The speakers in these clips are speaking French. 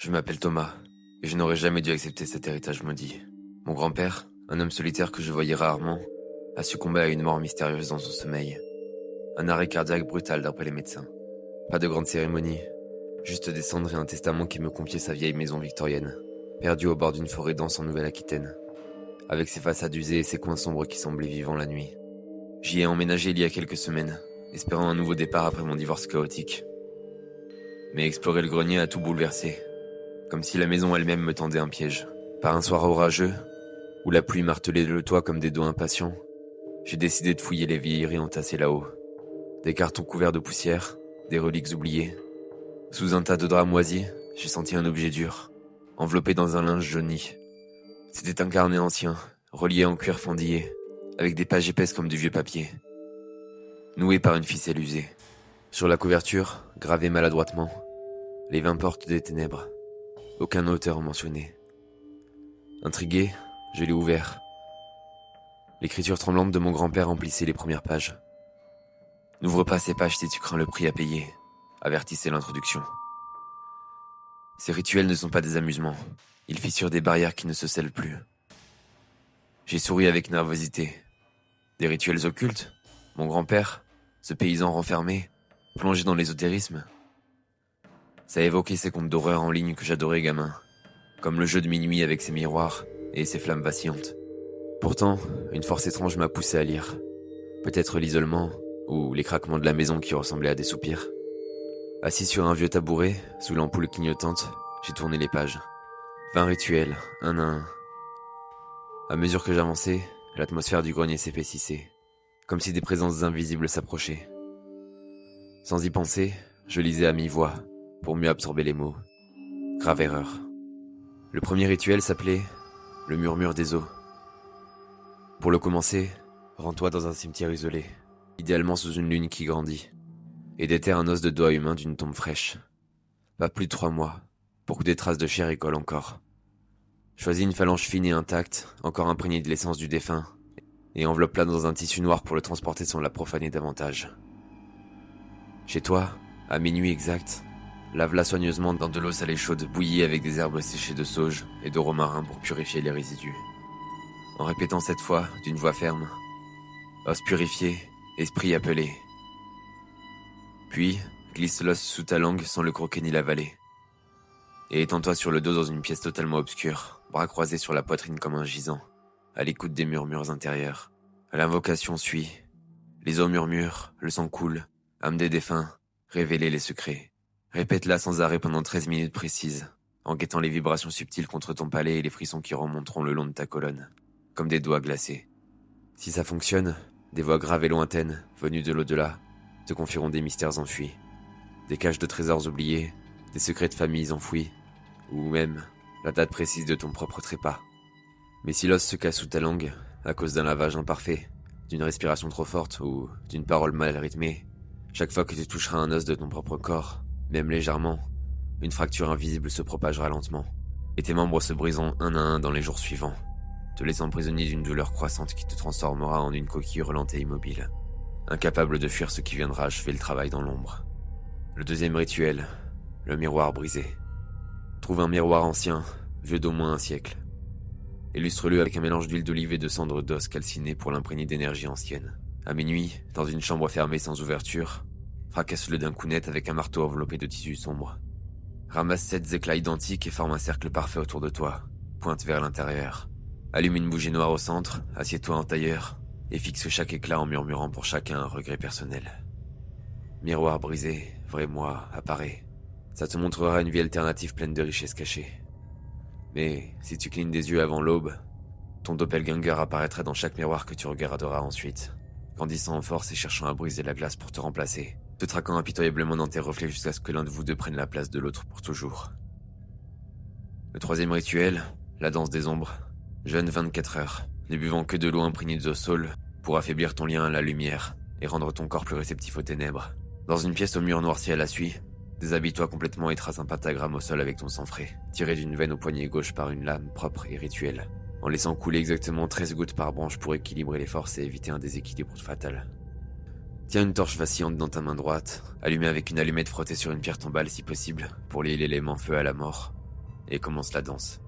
Je m'appelle Thomas, et je n'aurais jamais dû accepter cet héritage maudit. Mon grand-père, un homme solitaire que je voyais rarement, a succombé à une mort mystérieuse dans son sommeil. Un arrêt cardiaque brutal d'après les médecins. Pas de grande cérémonie, juste des cendres et un testament qui me confiait sa vieille maison victorienne, perdue au bord d'une forêt dense en Nouvelle-Aquitaine, avec ses façades usées et ses coins sombres qui semblaient vivants la nuit. J'y ai emménagé il y a quelques semaines, espérant un nouveau départ après mon divorce chaotique. Mais explorer le grenier a tout bouleversé, comme si la maison elle-même me tendait un piège. Par un soir orageux, où la pluie martelait le toit comme des doigts impatients, j'ai décidé de fouiller les vieilleries entassées là-haut. Des cartons couverts de poussière, des reliques oubliées. Sous un tas de draps moisis, j'ai senti un objet dur, enveloppé dans un linge jauni. C'était un carnet ancien, relié en cuir fendillé, avec des pages épaisses comme du vieux papier, noué par une ficelle usée. Sur la couverture, gravé maladroitement, les 20 portes des ténèbres. Aucun auteur mentionné. Intrigué, je l'ai ouvert. L'écriture tremblante de mon grand-père remplissait les premières pages. « N'ouvre pas ces pages si tu crains le prix à payer », avertissait l'introduction. Ces rituels ne sont pas des amusements. Ils fissurent des barrières qui ne se scellent plus. J'ai souri avec nervosité. Des rituels occultes ? Mon grand-père, ce paysan renfermé, plongé dans l'ésotérisme ? Ça évoquait ces contes d'horreur en ligne que j'adorais gamin, comme le jeu de minuit avec ses miroirs et ses flammes vacillantes. Pourtant, une force étrange m'a poussé à lire. Peut-être l'isolement, ou les craquements de la maison qui ressemblaient à des soupirs. Assis sur un vieux tabouret, sous l'ampoule clignotante, j'ai tourné les pages. 20 rituels, un à un. À mesure que j'avançais, l'atmosphère du grenier s'épaississait, comme si des présences invisibles s'approchaient. Sans y penser, je lisais à mi-voix, pour mieux absorber les mots. Grave erreur. Le premier rituel s'appelait « Le murmure des eaux ». Pour le commencer, rends-toi dans un cimetière isolé, idéalement sous une lune qui grandit, et déterre un os de doigt humain d'une tombe fraîche. Pas plus de 3 mois, pour que des traces de chair y collent encore. Choisis une phalange fine et intacte, encore imprégnée de l'essence du défunt, et enveloppe-la dans un tissu noir pour le transporter sans la profaner davantage. Chez toi, à minuit exact, lave-la soigneusement dans de l'eau salée chaude bouillie avec des herbes séchées de sauge et de romarin pour purifier les résidus. En répétant cette fois, d'une voix ferme, « Os purifié, esprit appelé ». Puis, glisse l'os sous ta langue sans le croquer ni l'avaler. Et étends-toi sur le dos dans une pièce totalement obscure, bras croisés sur la poitrine comme un gisant, à l'écoute des murmures intérieurs. L'invocation suit. Les eaux murmurent, le sang coule, âme des défunts, révéler les secrets. Répète-la sans arrêt pendant 13 minutes précises, en guettant les vibrations subtiles contre ton palais et les frissons qui remonteront le long de ta colonne, comme des doigts glacés. Si ça fonctionne, des voix graves et lointaines, venues de l'au-delà, te confieront des mystères enfuis, des caches de trésors oubliés, des secrets de familles enfouis, ou même la date précise de ton propre trépas. Mais si l'os se casse sous ta langue, à cause d'un lavage imparfait, d'une respiration trop forte ou d'une parole mal rythmée, chaque fois que tu toucheras un os de ton propre corps, même légèrement, une fracture invisible se propagera lentement, et tes membres se briseront un à un dans les jours suivants, te laissant prisonnier d'une douleur croissante qui te transformera en une coquille relente et immobile, incapable de fuir ce qui viendra achever le travail dans l'ombre. Le deuxième rituel, le miroir brisé. Trouve un miroir ancien, vieux d'au moins un siècle. Illustre-le avec un mélange d'huile d'olive et de cendres d'os calcinées pour l'imprégner d'énergie ancienne. À minuit, dans une chambre fermée sans ouverture, fracasse-le d'un coup net avec un marteau enveloppé de tissu sombre. Ramasse 7 éclats identiques et forme un cercle parfait autour de toi. Pointe vers l'intérieur. Allume une bougie noire au centre, assieds-toi en tailleur, et fixe chaque éclat en murmurant pour chacun un regret personnel. Miroir brisé, vrai moi, apparaît. Ça te montrera une vie alternative pleine de richesses cachées. Mais si tu clignes des yeux avant l'aube, ton doppelganger apparaîtra dans chaque miroir que tu regarderas ensuite, grandissant en force et cherchant à briser la glace pour te remplacer, te traquant impitoyablement dans tes reflets jusqu'à ce que l'un de vous deux prenne la place de l'autre pour toujours. Le troisième rituel, la danse des ombres. Jeûne 24 heures, ne buvant que de l'eau imprégnée de saule pour affaiblir ton lien à la lumière et rendre ton corps plus réceptif aux ténèbres. Dans une pièce au mur noirci à la suie, déshabille-toi complètement et trace un pentagramme au sol avec ton sang frais, tiré d'une veine au poignet gauche par une lame propre et rituelle, en laissant couler exactement 13 gouttes par branche pour équilibrer les forces et éviter un déséquilibre fatal. Tiens une torche vacillante dans ta main droite, allumée avec une allumette frottée sur une pierre tombale si possible, pour lier l'élément feu à la mort. et commence la danse.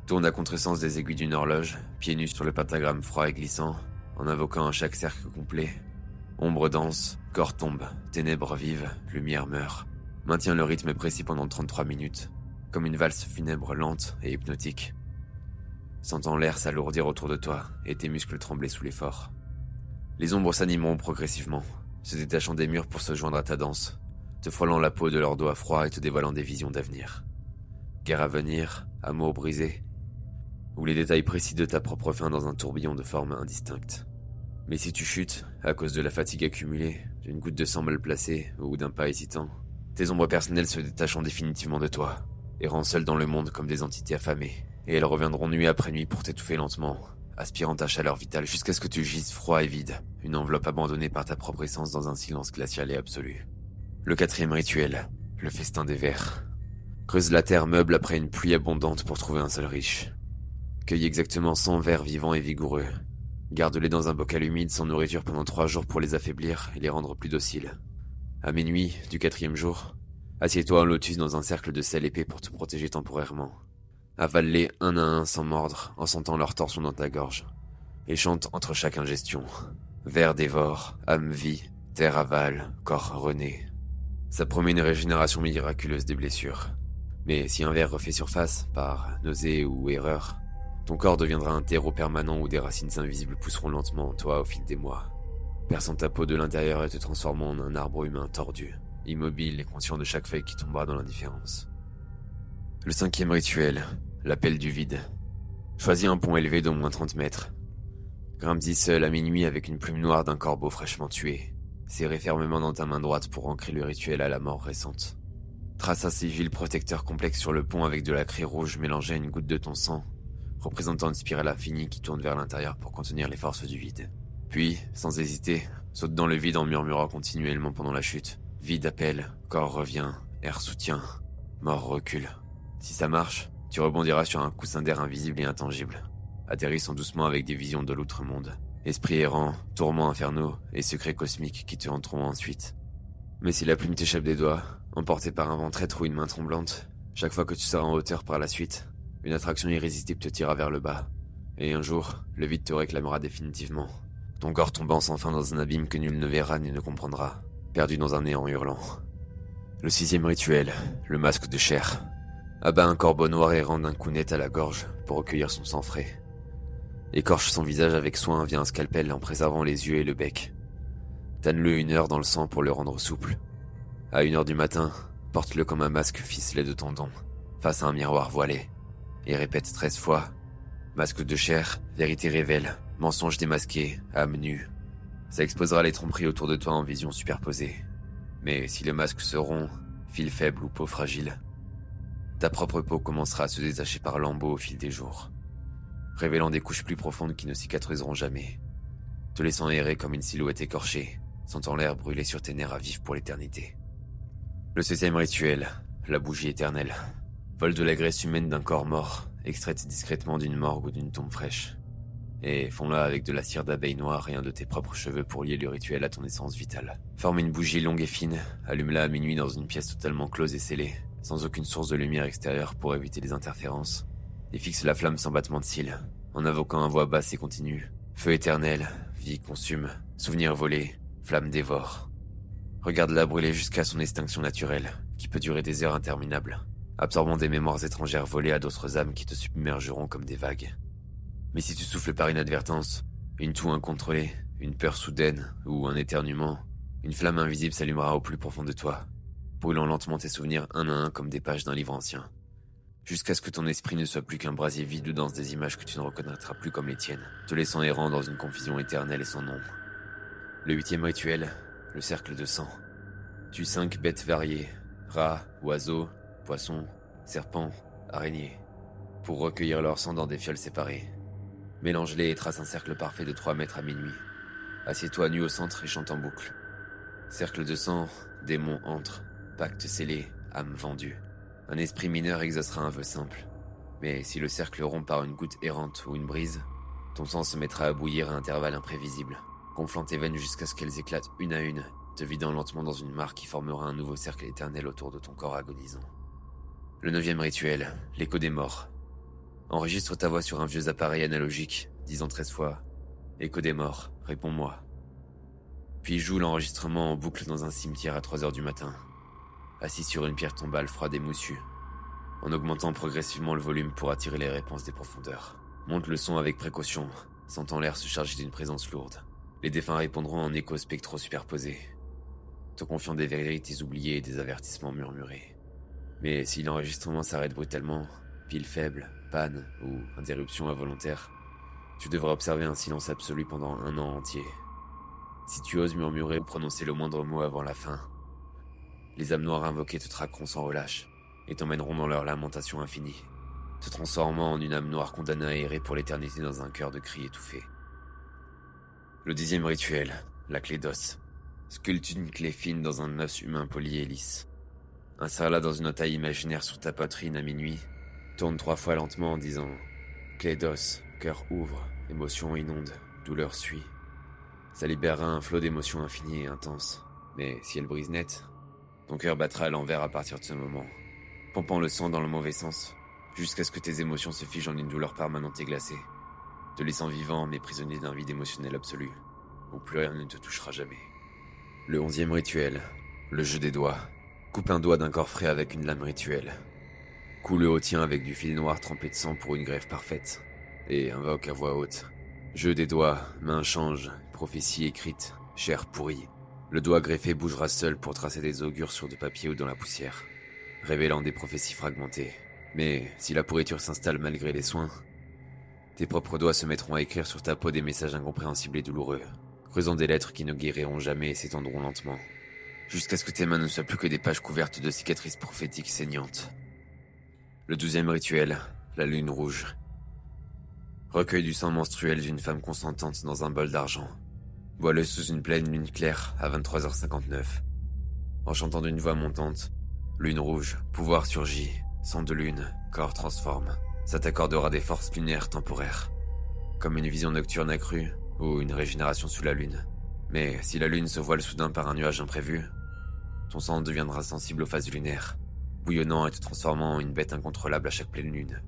Tourne à contresens des aiguilles d'une horloge, pieds nus sur le pentagramme froid et glissant, en invoquant à chaque cercle complet. Ombre danse, corps tombe, ténèbres vivent, lumière meurt. Maintiens le rythme précis pendant 33 minutes, comme une valse funèbre lente et hypnotique. Sentant l'air s'alourdir autour de toi et tes muscles trembler sous l'effort. Les ombres s'animeront progressivement, se détachant des murs pour se joindre à ta danse, te frôlant la peau de leur dos à froid et te dévoilant des visions d'avenir. Guerre à venir, amour brisé, ou les détails précis de ta propre fin dans un tourbillon de formes indistinctes. Mais si tu chutes, à cause de la fatigue accumulée, d'une goutte de sang mal placée ou d'un pas hésitant, tes ombres personnelles se détacheront définitivement de toi, errant seules dans le monde comme des entités affamées, et elles reviendront nuit après nuit pour t'étouffer lentement, aspirant ta chaleur vitale jusqu'à ce que tu gises froid et vide, une enveloppe abandonnée par ta propre essence dans un silence glacial et absolu. Le 4e rituel, le festin des vers. Creuse la terre meuble après une pluie abondante pour trouver un sol riche. Cueille exactement 100 vers vivants et vigoureux. Garde-les dans un bocal humide sans nourriture pendant 3 jours pour les affaiblir et les rendre plus dociles. À minuit du 4e jour, assieds-toi en lotus dans un cercle de sel épais pour te protéger temporairement. Avale-les un à un sans mordre, en sentant leur torsion dans ta gorge. Et chante entre chaque ingestion. Vers dévore, âme vie, terre avale, corps renaît. Ça promet une régénération miraculeuse des blessures. Mais si un ver refait surface, par nausée ou erreur, ton corps deviendra un terreau permanent où des racines invisibles pousseront lentement en toi au fil des mois, perçant ta peau de l'intérieur et te transformant en un arbre humain tordu, immobile et conscient de chaque feuille qui tombera dans l'indifférence. Le 5e rituel, l'appel du vide. Choisis un pont élevé d'au moins 30 mètres. Grimpe-y seul à minuit avec une plume noire d'un corbeau fraîchement tué, serré fermement dans ta main droite pour ancrer le rituel à la mort récente. Trace un sigil protecteur complexe sur le pont avec de la craie rouge mélangée à une goutte de ton sang, représentant une spirale infinie qui tourne vers l'intérieur pour contenir les forces du vide. Puis, sans hésiter, saute dans le vide en murmurant continuellement pendant la chute. Vide appelle, corps revient, air soutient, mort recule. Si ça marche, tu rebondiras sur un coussin d'air invisible et intangible, atterrissant doucement avec des visions de l'outre-monde. Esprits errants, tourments infernaux et secrets cosmiques qui te hanteront ensuite. Mais si la plume t'échappe des doigts, emportée par un vent traître ou une main tremblante, chaque fois que tu seras en hauteur par la suite, une attraction irrésistible te tirera vers le bas. Et un jour, le vide te réclamera définitivement. Ton corps tombant sans fin dans un abîme que nul ne verra ni ne comprendra, perdu dans un néant hurlant. Le 6e rituel, le masque de chair. Abat un corbeau noir errant d'un coup net à la gorge pour recueillir son sang frais. Écorche son visage avec soin via un scalpel en préservant les yeux et le bec. Tanne-le 1 heure dans le sang pour le rendre souple. À 1 heure du matin, porte-le comme un masque ficelé de tendons, face à un miroir voilé, et répète 13 fois « Masque de chair, vérité révèle, mensonge démasqué, âme nue ». Ça exposera les tromperies autour de toi en vision superposée. Mais si le masque se rompt, fil faible ou peau fragile, ta propre peau commencera à se détacher par lambeaux au fil des jours, révélant des couches plus profondes qui ne cicatriseront jamais, te laissant errer comme une silhouette écorchée, sentant l'air brûler sur tes nerfs à vif pour l'éternité. Le 7e rituel, la bougie éternelle. Vole de la graisse humaine d'un corps mort, extraite discrètement d'une morgue ou d'une tombe fraîche. Et fonds-la avec de la cire d'abeille noire et un de tes propres cheveux pour lier le rituel à ton essence vitale. Forme une bougie longue et fine, allume-la à minuit dans une pièce totalement close et scellée, sans aucune source de lumière extérieure pour éviter les interférences. Et fixe la flamme sans battement de cils, en invoquant à voix basse et continue. Feu éternel, vie consume, souvenir volé, flamme dévore. Regarde-la brûler jusqu'à son extinction naturelle, qui peut durer des heures interminables, absorbant des mémoires étrangères volées à d'autres âmes qui te submergeront comme des vagues. Mais si tu souffles par inadvertance, une toux incontrôlée, une peur soudaine ou un éternuement, une flamme invisible s'allumera au plus profond de toi, brûlant lentement tes souvenirs un à un comme des pages d'un livre ancien, jusqu'à ce que ton esprit ne soit plus qu'un brasier vide où dansent des images que tu ne reconnaîtras plus comme les tiennes, te laissant errant dans une confusion éternelle et sans nom. Le 8e rituel, le cercle de sang. Tue 5 bêtes variées, rats, oiseaux, poissons, serpents, araignées, pour recueillir leur sang dans des fioles séparées. Mélange-les et trace un cercle parfait de 3 mètres à minuit. Assieds-toi nu au centre et chante en boucle. Cercle de sang, démon entre, pacte scellé, âme vendue. Un esprit mineur exaucera un vœu simple. Mais si le cercle rompt par une goutte errante ou une brise, ton sang se mettra à bouillir à intervalles imprévisibles, gonflant tes veines jusqu'à ce qu'elles éclatent une à une, te vidant lentement dans une mare qui formera un nouveau cercle éternel autour de ton corps agonisant. Le 9e rituel, l'écho des morts. Enregistre ta voix sur un vieux appareil analogique, disant 13 fois « Écho des morts, réponds-moi ». Puis joue l'enregistrement en boucle dans un cimetière à 3 heures du matin, assis sur une pierre tombale froide et moussue, en augmentant progressivement le volume pour attirer les réponses des profondeurs. Monte le son avec précaution, sentant l'air se charger d'une présence lourde. Les défunts répondront en échos spectraux superposés, te confiant des vérités oubliées et des avertissements murmurés. Mais si l'enregistrement s'arrête brutalement, pile faible, panne ou interruption involontaire, tu devras observer un silence absolu pendant 1 an entier. Si tu oses murmurer ou prononcer le moindre mot avant la fin, les âmes noires invoquées te traqueront sans relâche et t'emmèneront dans leur lamentation infinie, te transformant en une âme noire condamnée à errer pour l'éternité dans un cœur de cris étouffés. Le 10e rituel, la clé d'os. Sculpte une clé fine dans un os humain poli et lisse. Insère-la dans une entaille imaginaire sur ta poitrine à minuit. Tourne 3 fois lentement en disant « Clé d'os, cœur ouvre, émotion inonde, douleur suit ». Ça libérera un flot d'émotions infinies et intenses. Mais si elle brise net, ton cœur battra à l'envers à partir de ce moment, pompant le sang dans le mauvais sens, jusqu'à ce que tes émotions se figent en une douleur permanente et glacée, te laissant vivant mais prisonnier d'un vide émotionnel absolu, où plus rien ne te touchera jamais. Le 11e rituel, le jeu des doigts. Coupe un doigt d'un corps frais avec une lame rituelle. Coule au tien avec du fil noir trempé de sang pour une greffe parfaite. Et invoque à voix haute. Jeu des doigts, main change, prophétie écrite, chair pourrie. Le doigt greffé bougera seul pour tracer des augures sur du papier ou dans la poussière, révélant des prophéties fragmentées. Mais si la pourriture s'installe malgré les soins, tes propres doigts se mettront à écrire sur ta peau des messages incompréhensibles et douloureux, creusant des lettres qui ne guériront jamais et s'étendront lentement, jusqu'à ce que tes mains ne soient plus que des pages couvertes de cicatrices prophétiques saignantes. Le 12e rituel, la lune rouge. Recueille du sang menstruel d'une femme consentante dans un bol d'argent. Bois-le sous une pleine lune claire à 23h59. En chantant d'une voix montante, lune rouge, pouvoir surgit, sang de lune, corps transforme. Ça t'accordera des forces lunaires temporaires, comme une vision nocturne accrue ou une régénération sous la lune. Mais si la lune se voile soudain par un nuage imprévu, ton sang deviendra sensible aux phases lunaires, bouillonnant et te transformant en une bête incontrôlable à chaque pleine lune,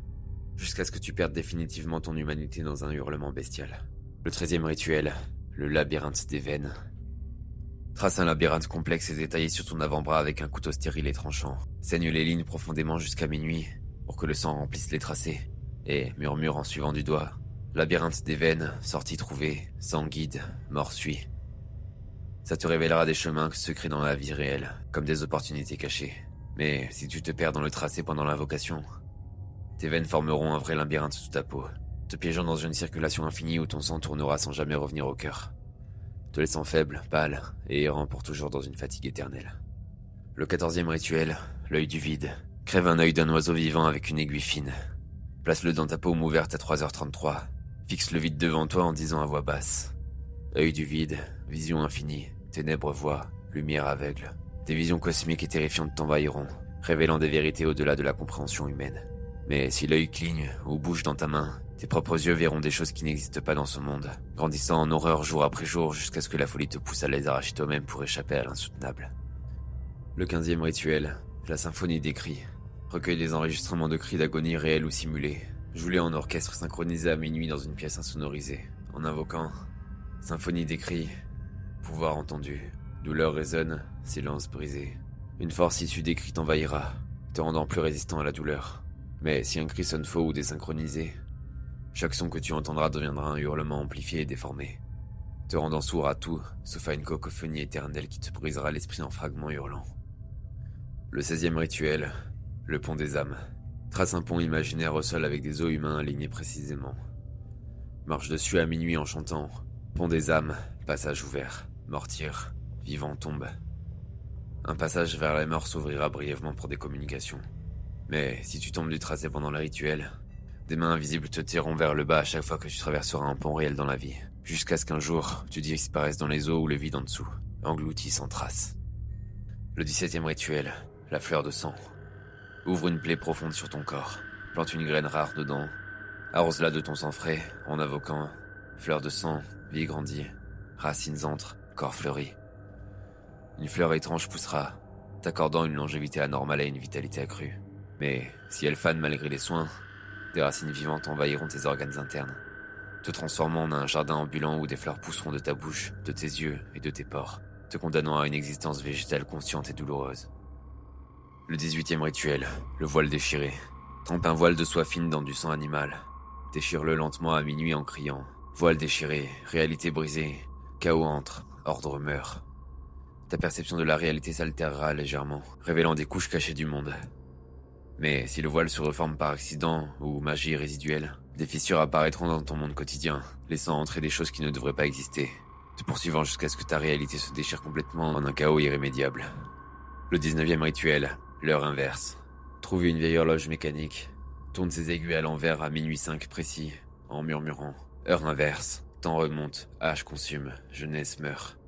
jusqu'à ce que tu perdes définitivement ton humanité dans un hurlement bestial. Le 13e rituel, le labyrinthe des veines. Trace un labyrinthe complexe et détaillé sur ton avant-bras avec un couteau stérile et tranchant. Saigne les lignes profondément jusqu'à minuit pour que le sang remplisse les tracés, et murmure en suivant du doigt. Labyrinthe des veines, sortie trouvée, sang guide, mort suit. Ça te révélera des chemins secrets dans la vie réelle, comme des opportunités cachées. Mais si tu te perds dans le tracé pendant l'invocation, tes veines formeront un vrai labyrinthe sous ta peau, te piégeant dans une circulation infinie où ton sang tournera sans jamais revenir au cœur, te laissant faible, pâle et errant pour toujours dans une fatigue éternelle. Le 14e rituel, l'œil du vide. Crève un œil d'un oiseau vivant avec une aiguille fine. Place-le dans ta paume ouverte à 3h33. Fixe le vide devant toi en disant à voix basse. Œil du vide, vision infinie, ténèbres voix, lumière aveugle. Des visions cosmiques et terrifiantes t'envahiront, révélant des vérités au-delà de la compréhension humaine. Mais si l'œil cligne ou bouge dans ta main, tes propres yeux verront des choses qui n'existent pas dans ce monde, grandissant en horreur jour après jour jusqu'à ce que la folie te pousse à les arracher toi-même pour échapper à l'insoutenable. Le 15e rituel, la symphonie des cris. Recueille des enregistrements de cris d'agonie réels ou simulés. Joue-les en orchestre synchronisé à minuit dans une pièce insonorisée, en invoquant symphonie des cris, pouvoir entendu, douleur résonne, silence brisé. Une force issue des cris t'envahira, te rendant plus résistant à la douleur. Mais si un cri sonne faux ou désynchronisé, chaque son que tu entendras deviendra un hurlement amplifié et déformé, te rendant sourd à tout, sauf à une cacophonie éternelle qui te brisera l'esprit en fragments hurlants. Le 16e rituel, le pont des âmes. Trace un pont imaginaire au sol avec des os humains alignés précisément. Marche dessus à minuit en chantant « Pont des âmes, passage ouvert, mortier, vivant tombe ». Un passage vers la mort s'ouvrira brièvement pour des communications. Mais si tu tombes du tracé pendant le rituel, des mains invisibles te tireront vers le bas à chaque fois que tu traverseras un pont réel dans la vie, jusqu'à ce qu'un jour, tu disparaisses dans les eaux ou le vide en dessous, englouti sans trace. Le 17e rituel, la fleur de sang. Ouvre une plaie profonde sur ton corps, plante une graine rare dedans, arrose-la de ton sang frais en invoquant fleur de sang, vie grandie, racines entrent, corps fleuri. Une fleur étrange poussera, t'accordant une longévité anormale et une vitalité accrue. Mais si elle fane malgré les soins, des racines vivantes envahiront tes organes internes, te transformant en un jardin ambulant où des fleurs pousseront de ta bouche, de tes yeux et de tes pores, te condamnant à une existence végétale consciente et douloureuse. Le 18e rituel, le voile déchiré. Trempe un voile de soie fine dans du sang animal. Déchire-le lentement à minuit en criant. Voile déchiré, réalité brisée, chaos entre, ordre meurt. Ta perception de la réalité s'altérera légèrement, révélant des couches cachées du monde. Mais si le voile se reforme par accident ou magie résiduelle, des fissures apparaîtront dans ton monde quotidien, laissant entrer des choses qui ne devraient pas exister, te poursuivant jusqu'à ce que ta réalité se déchire complètement en un chaos irrémédiable. Le 19e rituel, l'heure inverse. Trouve une vieille horloge mécanique, tourne ses aiguilles à l'envers à minuit 5 précis, en murmurant « Heure inverse, temps remonte, âge consume, jeunesse meurt ».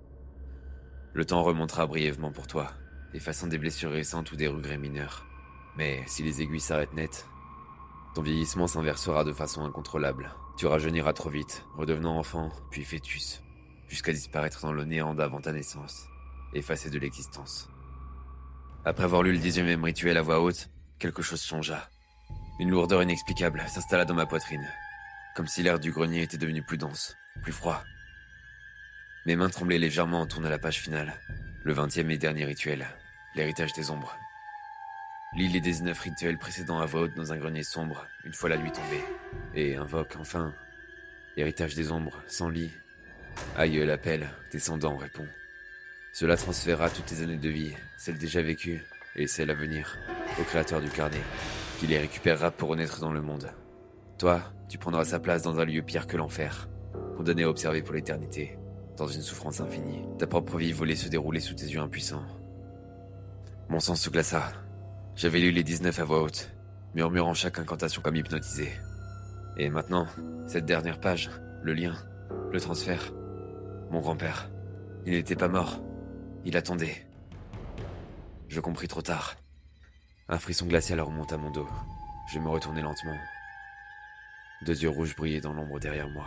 Le temps remontera brièvement pour toi, effaçant des blessures récentes ou des regrets mineurs. Mais si les aiguilles s'arrêtent net, ton vieillissement s'inversera de façon incontrôlable. Tu rajeuniras trop vite, redevenant enfant, puis fœtus, jusqu'à disparaître dans le néant d'avant ta naissance, effacé de l'existence. Après avoir lu le 19e rituel à voix haute, quelque chose changea. Une lourdeur inexplicable s'installa dans ma poitrine, comme si l'air du grenier était devenu plus dense, plus froid. Mes mains tremblaient légèrement en tournant la page finale. Le 20e et dernier rituel, l'héritage des ombres. Lis les 19 rituels précédents à voix haute dans un grenier sombre, une fois la nuit tombée, et invoque enfin l'héritage des ombres, sans lit. Aïe l'appel, descendant répond. Cela transférera toutes tes années de vie, celles déjà vécues et celles à venir, au créateur du carnet, qui les récupérera pour renaître dans le monde. Toi, tu prendras sa place dans un lieu pire que l'enfer, condamné à observer pour l'éternité, dans une souffrance infinie, ta propre vie volée se dérouler sous tes yeux impuissants. Mon sang se glaça. J'avais lu les 19 à voix haute, murmurant chaque incantation comme hypnotisé. Et maintenant, cette dernière page, le lien, le transfert. Mon grand-père, il n'était pas mort. Il attendait. Je compris trop tard. Un frisson glacial remonta mon dos. Je me retournai lentement. 2 yeux rouges brillaient dans l'ombre derrière moi.